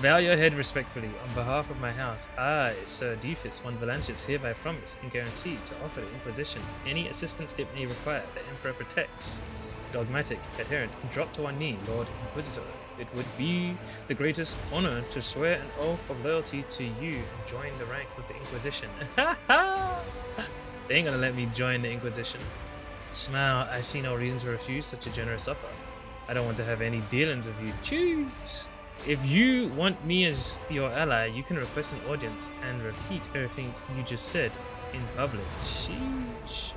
Bow your head respectfully. On behalf of my house, I, Sir Defus von Valanches, hereby promise and guarantee to offer the Inquisition any assistance it may require. The Emperor protects. Dogmatic, adherent, drop to one knee, Lord Inquisitor. It would be the greatest honor to swear an oath of loyalty to you and join the ranks of the Inquisition. They ain't gonna let me join the Inquisition. Smile, I see no reason to refuse such a generous offer. I don't want to have any dealings with you. Choose! If you want me as your ally, you can request an audience and repeat everything you just said in public. Sheesh.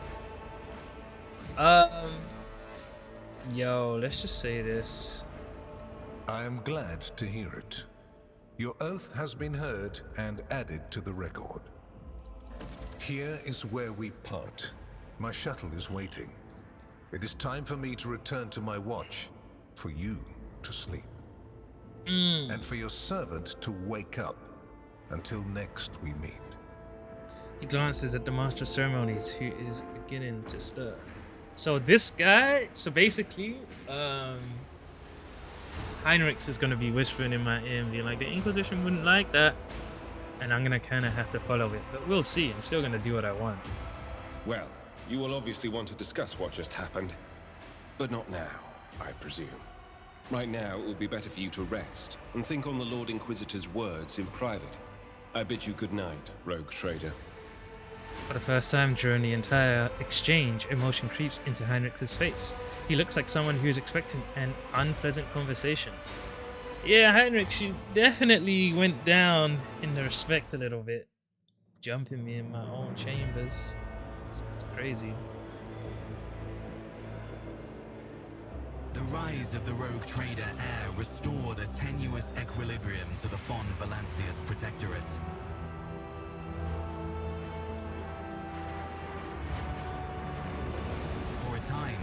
Yo, let's just say this. I am glad to hear it. Your oath has been heard and added to the record. Here is where we part. My shuttle is waiting. It is time for me to return to my watch, for you to sleep. And for your servant to wake up. Until next we meet. He glances at the Master of Ceremonies, who is beginning to stir. So this guy, so basically, Heinrichs is going to be whispering in my ear and being like, the Inquisition wouldn't like that. And I'm going to kind of have to follow it. But we'll see. I'm still going to do what I want. Well, you will obviously want to discuss what just happened. But not now, I presume. Right now, it would be better for you to rest and think on the Lord Inquisitor's words in private. I bid you good night, rogue trader. For the first time during the entire exchange, emotion creeps into Heinrich's face. He looks like someone who is expecting an unpleasant conversation. Yeah, Heinrich, she definitely went down in the respect a little bit. Jumping me in my own chambers. It's crazy. The rise of the rogue trader heir restored a tenuous equilibrium to the Fon Valancius Protectorate. For a time,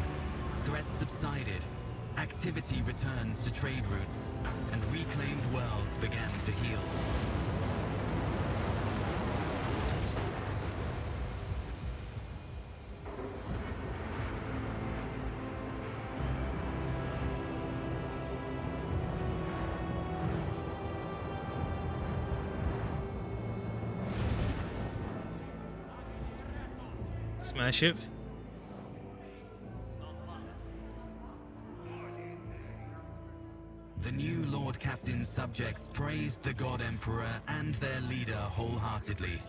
threats subsided, activity returned to trade routes, and reclaimed worlds began to heal. Smash it. The new Lord Captain's subjects praised the God Emperor and their leader wholeheartedly.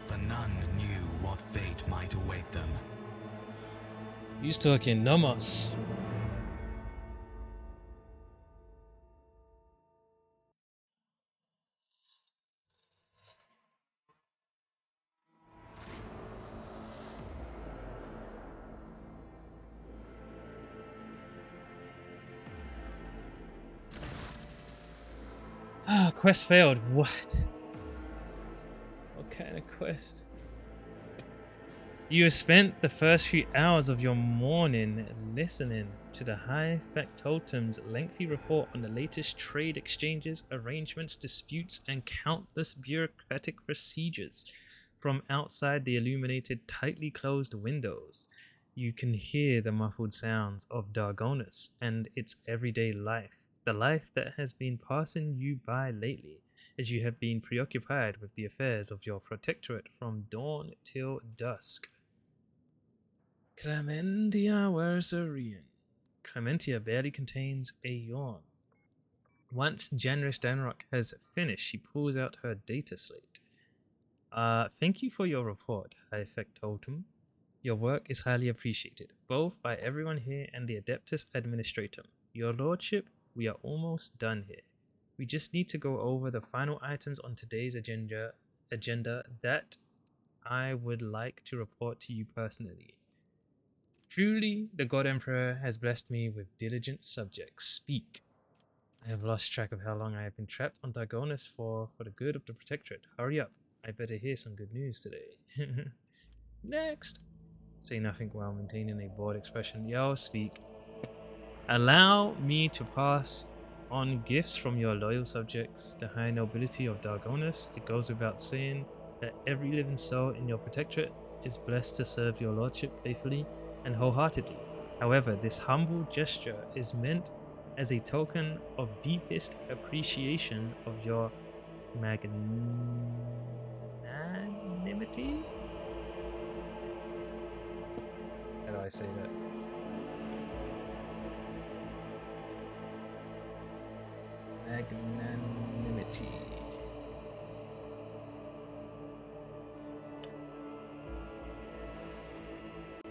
For none knew what fate might await them. He's talking Nomos. Ah, quest failed. What? What kind of quest? You have spent the first few hours of your morning listening to the High Factotum's lengthy report on the latest trade exchanges, arrangements, disputes, and countless bureaucratic procedures from outside the illuminated, tightly closed windows. You can hear the muffled sounds of Dargonus and its everyday life, the life that has been passing you by lately, as you have been preoccupied with the affairs of your protectorate from dawn till dusk. Clementia Versarian. Clementia barely contains a yawn. Once generous Danrock has finished, she pulls out her data slate. Thank you for your report, High Factotum. Your work is highly appreciated, both by everyone here and the Adeptus Administratum. Your Lordship, we are almost done here. We just need to go over the final items on today's agenda that I would like to report to you personally. Truly, the God Emperor has blessed me with diligent subjects. Speak. I have lost track of how long I have been trapped on Dargonus for the good of the Protectorate. Hurry up. I better hear some good news today. Next. Say nothing while maintaining a bored expression. Yo, speak. Allow me to pass on gifts from your loyal subjects, the high nobility of Dargonus. It goes without saying that every living soul in your Protectorate is blessed to serve your Lordship faithfully and wholeheartedly. However, this humble gesture is meant as a token of deepest appreciation of your magnanimity? How do I say that? Magnanimity.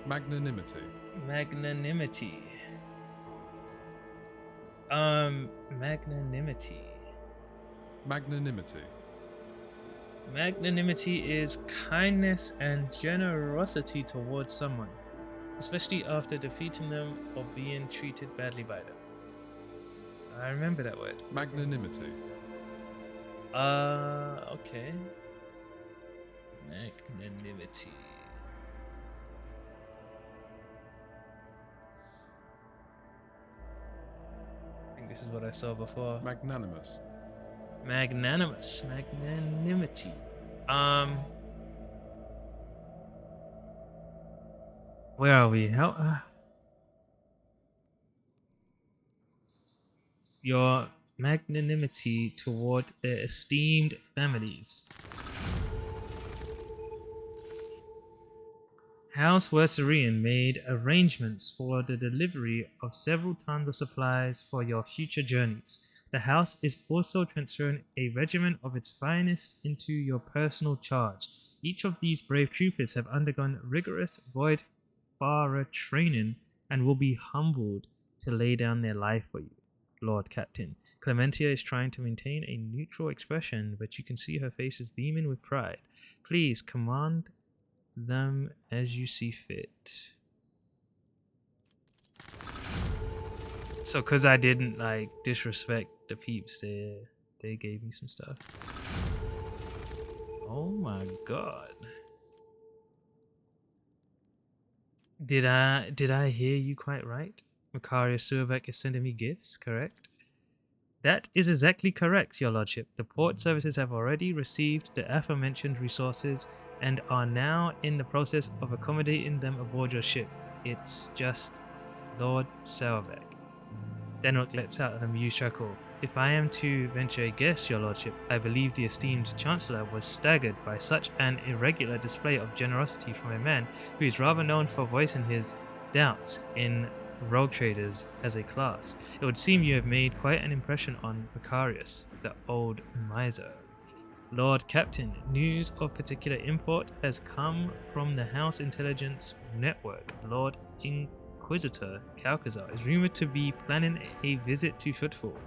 Magnanimity. Magnanimity. Magnanimity. Magnanimity. Magnanimity is kindness and generosity towards someone, especially after defeating them or being treated badly by them. I remember that word. Magnanimity. Okay. Magnanimity. I think this is what I saw before. Magnanimous. Magnanimous. Magnanimity. Where are we? How? Your magnanimity toward their esteemed families. House Werserian made arrangements for the delivery of several tons of supplies for your future journeys. The house is also transferring a regiment of its finest into your personal charge. Each of these brave troopers have undergone rigorous void-farer training and will be humbled to lay down their life for you, Lord Captain. Clementia is trying to maintain a neutral expression, but you can see her face is beaming with pride. Please command them as you see fit. So because I didn't like disrespect the peeps, they gave me some stuff. Oh my god. Did I hear you quite right? Makaria Suabek is sending me gifts, correct? That is exactly correct, your lordship. The port services have already received the aforementioned resources and are now in the process of accommodating them aboard your ship. It's just Lord Sauerbeck. Denrock lets out an amused chuckle. If I am to venture a guess, your lordship, I believe the esteemed Chancellor was staggered by such an irregular display of generosity from a man who is rather known for voicing his doubts in rogue traders as a class. It would seem you have made quite an impression on Macarius, the old miser. Lord Captain, news of particular import has come from the House Intelligence Network. Lord Inquisitor Calcazar is rumored to be planning a visit to Footfall.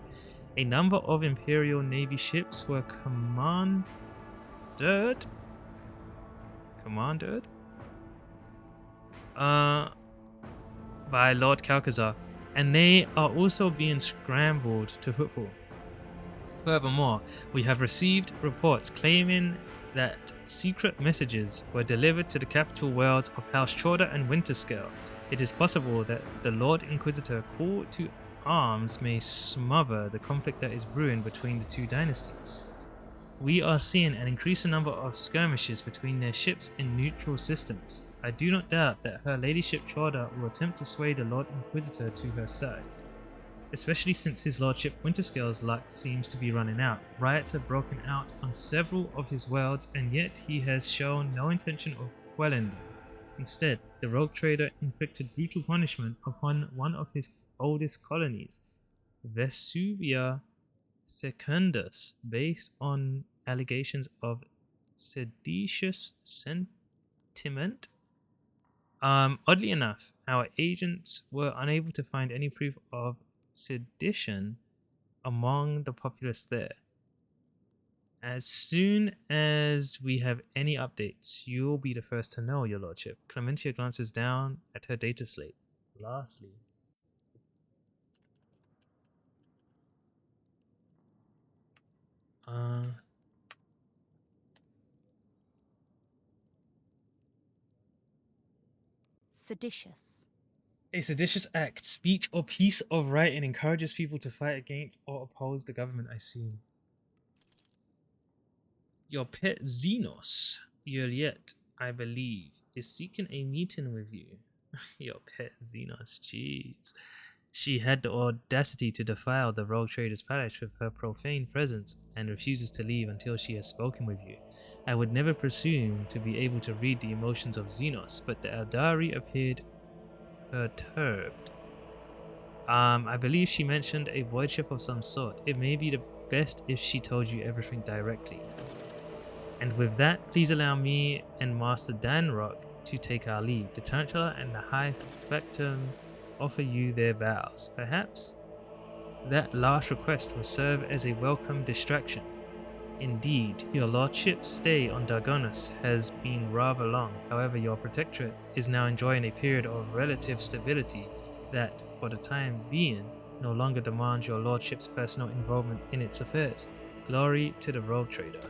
A number of Imperial Navy ships were commanded by Lord Calcazar, and they are also being scrambled to Footfall. Furthermore, we have received reports claiming that secret messages were delivered to the capital worlds of House Chorda and Winterscale. It is possible that the Lord Inquisitor call to arms may smother the conflict that is brewing between the two dynasties. We are seeing an increasing number of skirmishes between their ships in neutral systems. I do not doubt that Her Ladyship Chorda will attempt to sway the Lord Inquisitor to her side, especially since his lordship Winterscale's luck seems to be running out. Riots have broken out on several of his worlds, and yet he has shown no intention of quelling them. Instead, the rogue trader inflicted brutal punishment upon one of his oldest colonies, Vesuvia Secundus, based on allegations of seditious sentiment. Oddly enough, our agents were unable to find any proof of sedition among the populace there. As soon as we have any updates, you'll be the first to know, your lordship. Clementia glances down at her data slate. Lastly, seditious. a seditious act, speech, or piece of writing encourages people to fight against or oppose the government, I see. Your pet Xenos, Juliet, I believe, is seeking a meeting with you. Your pet Xenos, jeez. She had the audacity to defile the rogue trader's palace with her profane presence and refuses to leave until she has spoken with you. I would never presume to be able to read the emotions of Xenos, but the Eldari appeared perturbed. I believe she mentioned a void ship of some sort. It may be the best if she told you everything directly. And with that, please allow me and Master Danrock to take our leave. The Tarantula and the High Factum offer you their vows. Perhaps that last request will serve as a welcome distraction. Indeed, your lordship's stay on Dargonus has been rather long. However, your protectorate is now enjoying a period of relative stability that, for the time being, no longer demands your lordship's personal involvement in its affairs. Glory to the rogue trader.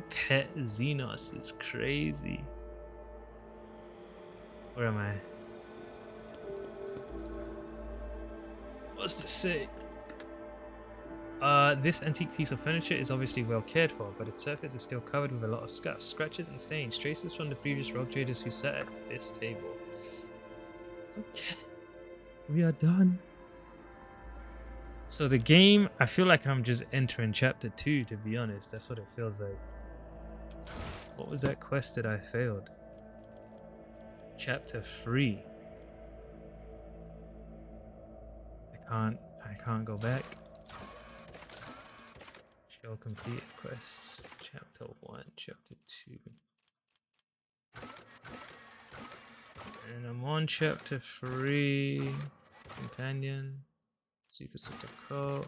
Pet Xenos is crazy. Where am I? What's this say? This antique piece of furniture is obviously well cared for, but its surface is still covered with a lot of scuffs, scratches, and stains, traces from the previous rogue traders who sat at this table. Okay, we are done. So the game, I feel like I'm just entering chapter 2, to be honest. That's what it feels like. What was that quest that I failed? Chapter 3. I can't go back. Show completed quests. Chapter 1, chapter 2. And I'm on chapter 3. Companion. Secrets of the Cult.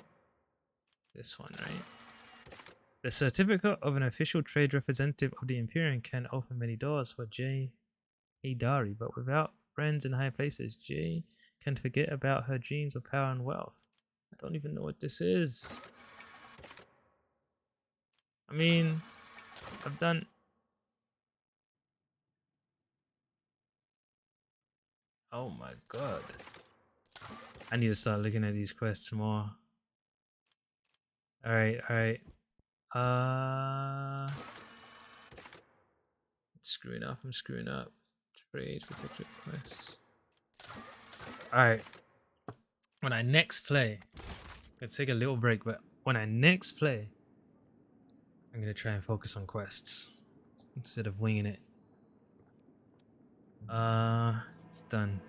This one, right? The certificate of an official trade representative of the Imperium can open many doors for J. Hidari, but without friends in high places, J can forget about her dreams of power and wealth. I don't even know what this is. I mean, I've done... Oh my god. I need to start looking at these quests more. Alright, alright. I'm screwing up. Trade for texture quests. Alright. When I next play, let's take a little break, but when I next play, I'm gonna try and focus on quests instead of winging it. Done.